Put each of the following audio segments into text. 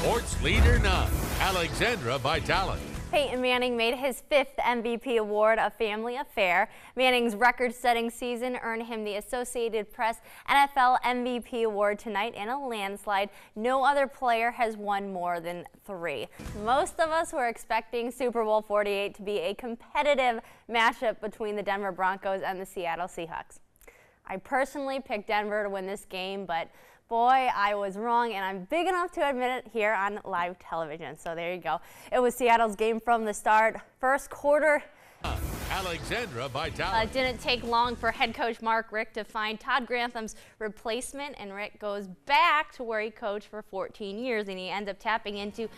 Sports Leader 9, Alexandra Vitale. Peyton Manning made his 5th MVP award a family affair. Manning's record-setting season earned him the Associated Press NFL MVP award tonight in a landslide. No other player has won more than 3. Most of us were expecting Super Bowl 48 to be a competitive matchup between the Denver Broncos and the Seattle Seahawks. I personally picked Denver to win this game, but boy, I was wrong, and I'm big enough to admit it here on live television. So there you go. It was Seattle's game from the start. First quarter. Alexandra Vitale. It didn't take long for head coach Mark Richt to find Todd Grantham's replacement, and Richt goes back to where he coached for 14 years, and he ends up tapping into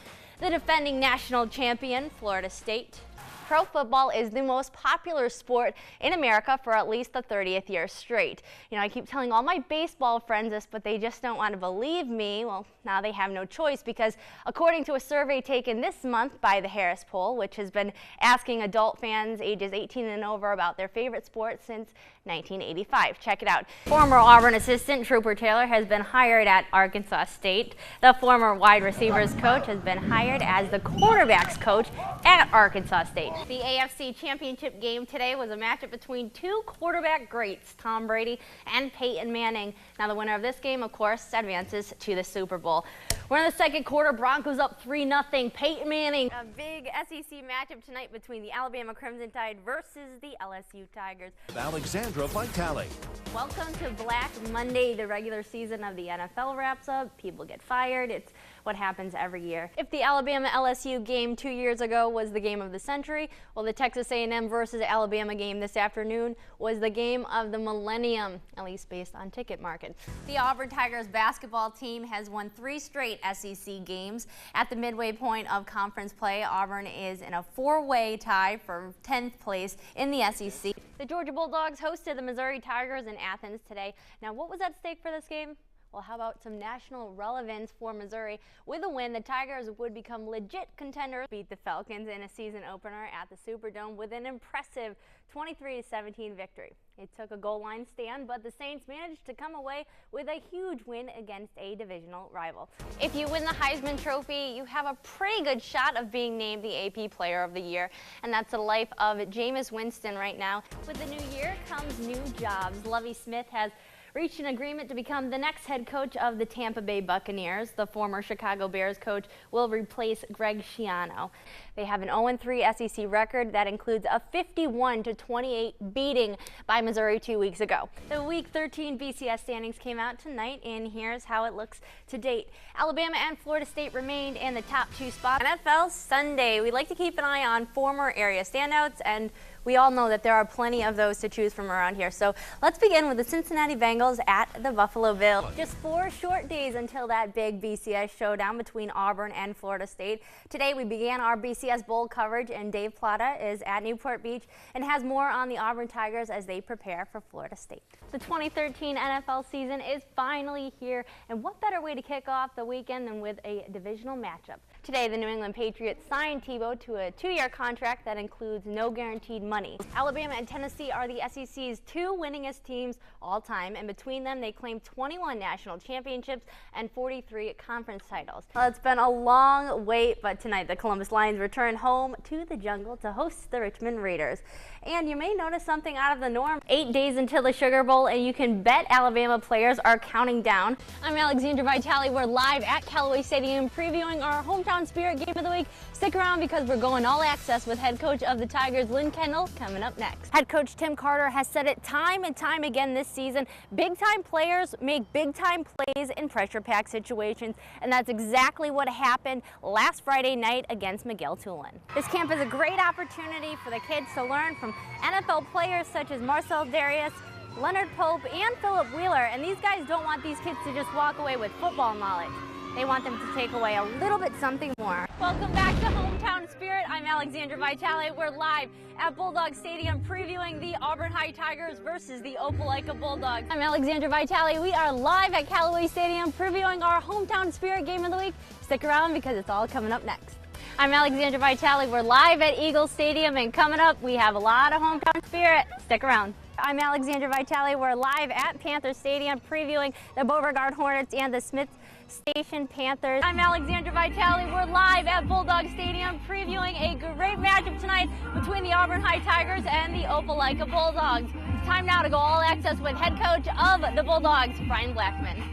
the defending national champion, Florida State. Pro football is the most popular sport in America for at least the 30th year straight. You know, I keep telling all my baseball friends this, but they just don't want to believe me. Well, now they have no choice, because according to a survey taken this month by the Harris Poll, which has been asking adult fans ages 18 and over about their favorite sport since 1985. Check it out. Former Auburn assistant Trooper Taylor has been hired at Arkansas State. The former wide receivers coach has been hired as the quarterbacks coach at Arkansas State. The AFC Championship game today was a matchup between two quarterback greats, Tom Brady and Peyton Manning. Now the winner of this game, of course, advances to the Super Bowl. We're in the second quarter. Broncos up 3-0. Peyton Manning. A big SEC matchup tonight between the Alabama Crimson Tide versus the LSU Tigers. Alexandra Vitale. Welcome to Black Monday. The regular season of the NFL wraps up. People get fired. It's what happens every year. If the Alabama-LSU game 2 years ago was the game of the century, well, the Texas A&M versus Alabama game this afternoon was the game of the millennium, at least based on ticket market. The Auburn Tigers basketball team has won 3 straight SEC games. At the midway point of conference play, Auburn is in a 4-way tie for 10th place in the SEC. The Georgia Bulldogs hosted the Missouri Tigers in Athens today. Now, what was at stake for this game? Well, how about some national relevance for Missouri? With a win, the Tigers would become legit contenders, beat the Falcons in a season opener at the Superdome with an impressive 23-17 victory. It took a goal line stand, but the Saints managed to come away with a huge win against a divisional rival. If you win the Heisman Trophy, you have a pretty good shot of being named the AP Player of the Year, and that's the life of Jameis Winston right now. With the new year comes new jobs. Lovie Smith has reached an agreement to become the next head coach of the Tampa Bay Buccaneers. The former Chicago Bears coach will replace Greg Schiano. They have an 0-3 SEC record that includes a 51-28 beating by Missouri 2 weeks ago. The Week 13 BCS standings came out tonight, and here's how it looks to date. Alabama and Florida State remained in the top 2 spots. NFL Sunday, we like to keep an eye on former area standouts, and we all know that there are plenty of those to choose from around here. So let's begin with the Cincinnati Bengals at the Buffalo Bills. Just 4 short days until that big BCS showdown between Auburn and Florida State. Today we began our BCS Bowl coverage, and Dave Plata is at Newport Beach and has more on the Auburn Tigers as they prepare for Florida State. The 2013 NFL season is finally here, and what better way to kick off the weekend than with a divisional matchup. Today, the New England Patriots signed Tebow to a 2-year contract that includes no guaranteed money. Alabama and Tennessee are the SEC's 2 winningest teams all time, and between them, they claim 21 national championships and 43 conference titles. Well, it's been a long wait, but tonight the Columbus Lions return home to the jungle to host the Richmond Raiders. And you may notice something out of the norm. 8 days until the Sugar Bowl, and you can bet Alabama players are counting down. I'm Alexandra Vitale. We're live at Callaway Stadium previewing our hometown spirit game of the week. Stick around, because we're going all access with head coach of the Tigers, Lynn Kendall, coming up next. Head coach Tim Carter has said it time and time again this season. Big-time players make big-time plays in pressure-packed situations, and that's exactly what happened last Friday night against McGill-Tulane. This camp is a great opportunity for the kids to learn from NFL players such as Marcel Darius, Leonard Pope, and Philip Wheeler, and these guys don't want these kids to just walk away with football knowledge. They want them to take away a little bit something more. Welcome back to Hometown Spirit. I'm Alexandra Vitale. We're live at Bulldog Stadium previewing the Auburn High Tigers versus the Opelika Bulldogs. I'm Alexandra Vitale. We are live at Callaway Stadium previewing our Hometown Spirit game of the week. Stick around, because it's all coming up next. I'm Alexandra Vitale. We're live at Eagle Stadium, and coming up, we have a lot of hometown spirit. Stick around. I'm Alexandra Vitale. We're live at Panther Stadium previewing the Beauregard Hornets and the Smith Station Panthers. I'm Alexandra Vitale. We're live at Bulldog Stadium previewing a great matchup tonight between the Auburn High Tigers and the Opelika Bulldogs. It's time now to go all access with head coach of the Bulldogs, Brian Blackman.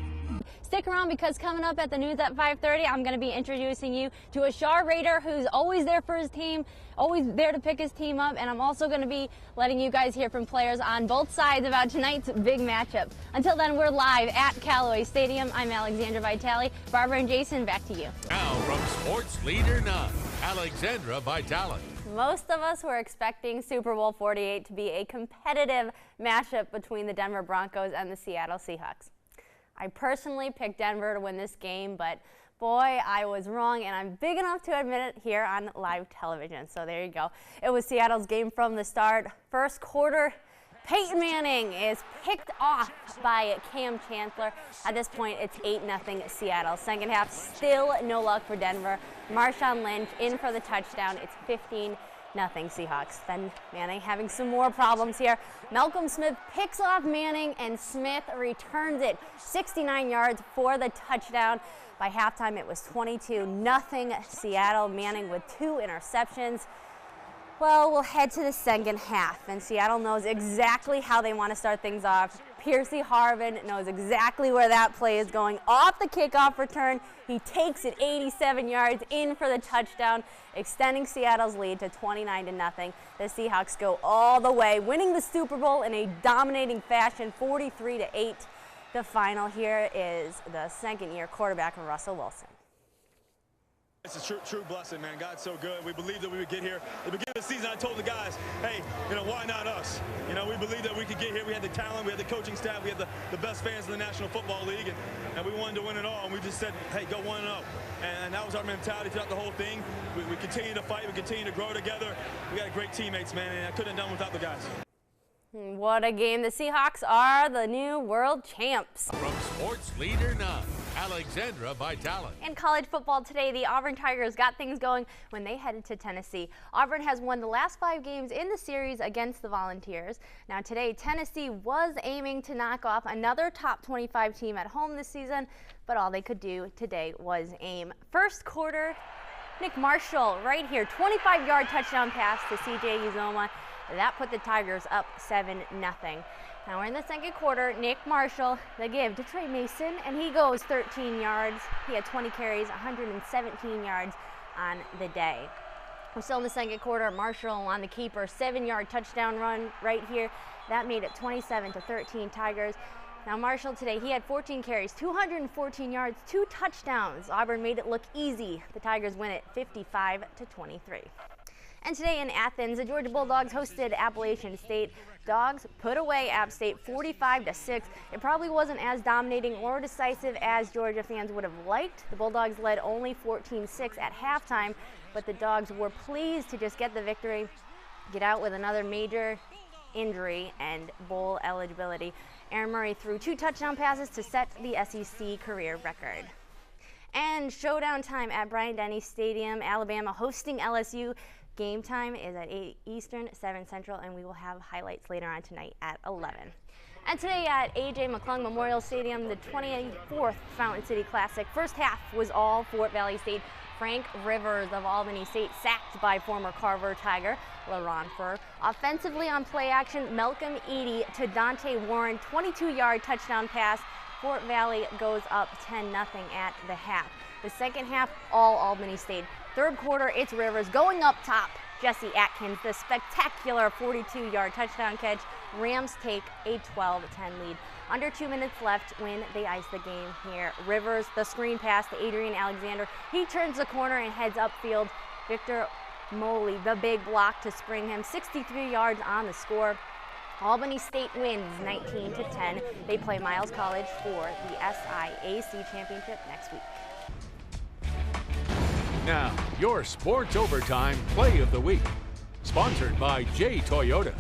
Stick around because coming up at the news at 5:30, I'm going to be introducing you to a Shar Raider who's always there for his team, always there to pick his team up, and I'm also going to be letting you guys hear from players on both sides about tonight's big matchup. Until then, we're live at Callaway Stadium. I'm Alexandra Vitale. Barbara and Jason, back to you. Now from Sports Leader None, Alexandra Vitale. Most of us were expecting Super Bowl 48 to be a competitive matchup between the Denver Broncos and the Seattle Seahawks. I personally picked Denver to win this game, but boy, I was wrong, and I'm big enough to admit it here on live television. So there you go. It was Seattle's game from the start. First quarter, Peyton Manning is picked off by Cam Chancellor. At this point, it's 8-0 Seattle. Second half, still no luck for Denver. Marshawn Lynch in for the touchdown. It's 15-0 Seahawks. Then Manning having some more problems here. Malcolm Smith picks off Manning, and Smith returns it 69 yards for the touchdown. By halftime, it was 22-0 Seattle. Manning with 2 interceptions. Well, we'll head to the second half, and Seattle knows exactly how they want to start things off. Piercy Harvin knows exactly where that play is going. Off the kickoff return, he takes it 87 yards in for the touchdown, extending Seattle's lead to 29-0. The Seahawks go all the way, winning the Super Bowl in a dominating fashion, 43-8. The final here is the second-year quarterback, Russell Wilson. It's a true blessing, man. God's so good. We believed that we would get here. At the beginning of the season, I told the guys, hey, why not us? We believed that we could get here. We had the talent, we had the coaching staff, we had the best fans in the National Football League, and we wanted to win it all. And we just said, hey, go 1-0. And that was our mentality throughout the whole thing. We continue to fight. We continue to grow together. We got great teammates, man, and I couldn't have done without the guys. What a game. The Seahawks are the new world champs. From Sports Leader None, Alexandra Vitale. In college football today, the Auburn Tigers got things going when they headed to Tennessee. Auburn has won the last 5 games in the series against the Volunteers. Now today, Tennessee was aiming to knock off another top 25 team at home this season, but all they could do today was aim. First quarter, Nick Marshall right here, 25-yard touchdown pass to C.J. Uzomah. That put the Tigers up 7-0. Now we're in the second quarter. Nick Marshall, the give to Trey Mason, and he goes 13 yards. He had 20 carries, 117 yards on the day. We're still in the second quarter. Marshall on the keeper, 7-yard touchdown run right here. That made it 27-13 Tigers. Now Marshall today, he had 14 carries, 214 yards, 2 touchdowns. Auburn made it look easy. The Tigers win it 55-23. And today in Athens, the Georgia Bulldogs hosted Appalachian State. Dogs put away App State 45-6. It probably wasn't as dominating or decisive as Georgia fans would have liked. The Bulldogs led only 14-6 at halftime, but the Dogs were pleased to just get the victory, get out with another major injury and bowl eligibility. Aaron Murray threw 2 touchdown passes to set the SEC career record. And showdown time at Bryant-Denny Stadium, Alabama hosting LSU. Game time is at 8 Eastern, 7 Central, and we will have highlights later on tonight at 11. And today at A.J. McClung Memorial Stadium, the 24th Fountain City Classic. First half was all Fort Valley State. Frank Rivers of Albany State sacked by former Carver Tiger, LaRon Furr. Offensively on play action, Malcolm Eady to Dante Warren, 22-yard touchdown pass. Fort Valley goes up 10-0 at the half. The second half, all Albany State. Third quarter, it's Rivers going up top. Jesse Atkins, the spectacular 42-yard touchdown catch. Rams take a 12-10 lead. Under 2 minutes left when they ice the game here. Rivers, the screen pass to Adrian Alexander. He turns the corner and heads upfield. Victor Moley, the big block to spring him. 63 yards on the score. Albany State wins 19-10. They play Miles College for the SIAC championship next week. Now, your Sports Overtime Play of the Week, sponsored by J Toyota.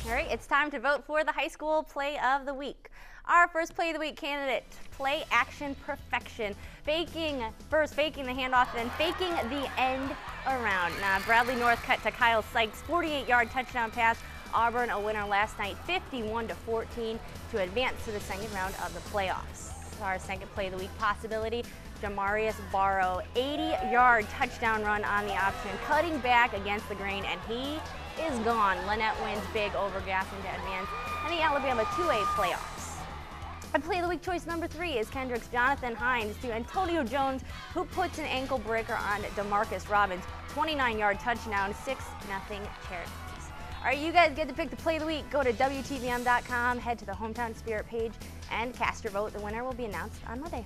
All right, it's time to vote for the high school Play of the Week. Our first Play of the Week candidate, Play Action Perfection. Faking the handoff, then faking the end around. Now, Bradley North cut to Kyle Sykes, 48-yard touchdown pass. Auburn a winner last night, 51-14, to advance to the second round of the playoffs. our second play of the week possibility. Jamarius Barrow, 80-yard touchdown run on the option, cutting back against the grain, and he is gone. Lynette wins big over Gaston to advance in the Alabama 2A playoffs. And play of the week choice number 3 is Kendrick's Jonathan Hines to Antonio Jones, who puts an ankle breaker on DeMarcus Robbins. 29-yard touchdown, 6-0 Cherokee. All right, you guys get to pick the play of the week. Go to WTVM.com, head to the Hometown Spirit page, and cast your vote. The winner will be announced on Monday.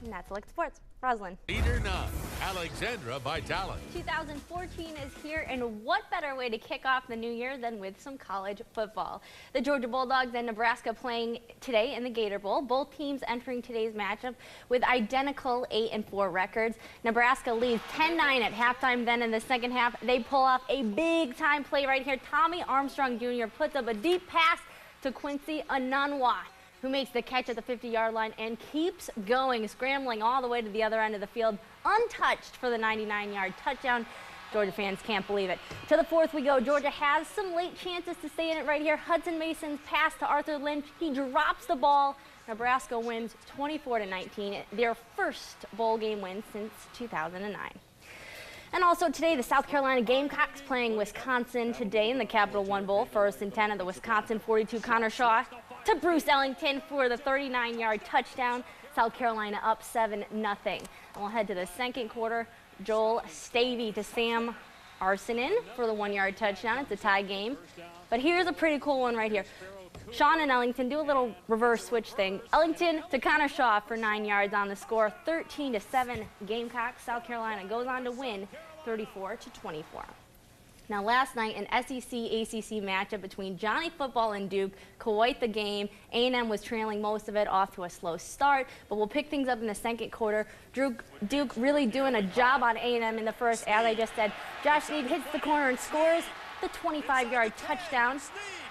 And that's Select Sports. Roslyn. Leader 9, Alexandra Vitale. 2014 is here, and what better way to kick off the new year than with some college football? The Georgia Bulldogs and Nebraska playing today in the Gator Bowl. Both teams entering today's matchup with identical 8-4 records. Nebraska leads 10-9 at halftime. Then in the second half, they pull off a big-time play right here. Tommy Armstrong Jr. puts up a deep pass to Quincy Ananwa, who makes the catch at the 50-yard line and keeps going, scrambling all the way to the other end of the field, untouched for the 99-yard touchdown. Georgia fans can't believe it. To the fourth we go. Georgia has some late chances to stay in it right here. Hudson Mason's pass to Arthur Lynch. He drops the ball. Nebraska wins 24-19, their first bowl game win since 2009. And also today, the South Carolina Gamecocks playing Wisconsin today in the Capital One Bowl. First and 10 of the Wisconsin 42, Connor Shaw to Bruce Ellington for the 39-yard touchdown. South Carolina up 7-0. And we'll head to the second quarter. Joel Stavey to Sam Arsenin for the 1-yard touchdown. It's a tie game. But here's a pretty cool one right here. Sean and Ellington do a little reverse switch thing. Ellington to Connor Shaw for 9 yards on the score. 13-7 Gamecocks. South Carolina goes on to win 34-24. Now last night, an SEC-ACC matchup between Johnny Football and Duke, quite the game. A&M was trailing most of it, off to a slow start, but we'll pick things up in the second quarter. Duke really doing a job on A&M in the first. As I just said, Josh Snead hits the corner and scores the 25-yard touchdown.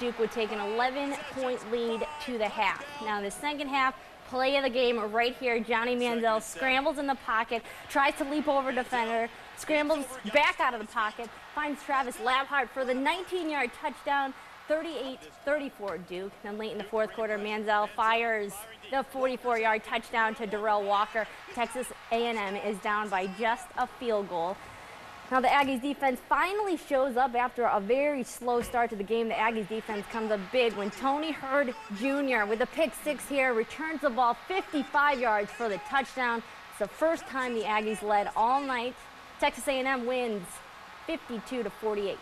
Duke would take an 11-point lead to the half. Now in the second half, play of the game right here. Johnny Manziel scrambles in the pocket, tries to leap over defender, scrambles back out of the pocket, finds Travis Labhart for the 19-yard touchdown, 38-34 Duke. Then late in the fourth quarter, Manziel fires the 44-yard touchdown to Darrell Walker. Texas A&M is down by just a field goal. Now the Aggies defense finally shows up after a very slow start to the game. The Aggies defense comes up big when Tony Hurd Jr. with a pick six here returns the ball 55 yards for the touchdown. It's the first time the Aggies led all night. Texas A&M wins 52-48.